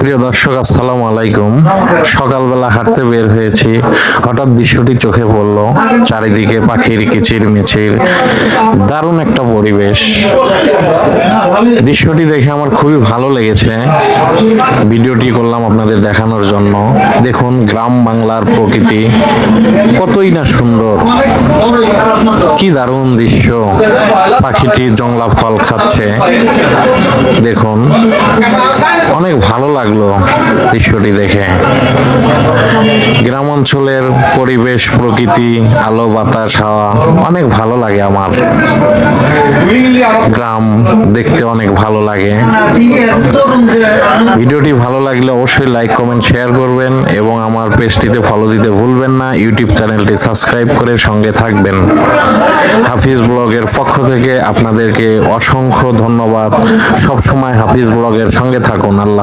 প্রিয় দর্শক, আসসালামু আলাইকুম। সকালবেলা হাঁটতে বের হয়েছি, হঠাৎ দৃশ্যটি চোখে পড়লো। চারিদিকে পাখির কিচির মিচির, দারুণ একটা পরিবেশ। দৃশ্যটি দেখে আমার খুবই ভালো লেগেছে। ভিডিওটি করলাম আপনাদের দেখানোর জন্য। দেখুন গ্রাম বাংলার প্রকৃতি কতই না সুন্দর, কি দারুণ দৃশ্য। পাখিটি জংলা ফল খাচ্ছে, দেখুন অনেক ভালো লাগলো দৃশ্যটি দেখে। গ্রাম অঞ্চলের পরিবেশ, প্রকৃতি, আলো বাতাস, হাওয়া অনেক ভালো লাগে আমার। গ্রাম দেখতে অনেক ভালো লাগে। ভিডিওটি ভালো লাগলে অবশ্যই লাইক, কমেন্ট, শেয়ার করবেন এবং আমার পেজটিতে ফলো দিতে ভুলবেন না। ইউটিউব চ্যানেলটি সাবস্ক্রাইব করে সঙ্গে থাকবেন। হাফিজ ব্লগের পক্ষ থেকে আপনাদেরকে অসংখ্য ধন্যবাদ। সবসময় হাফিজ ব্লগের সঙ্গে থাকুন। আল্লাহ।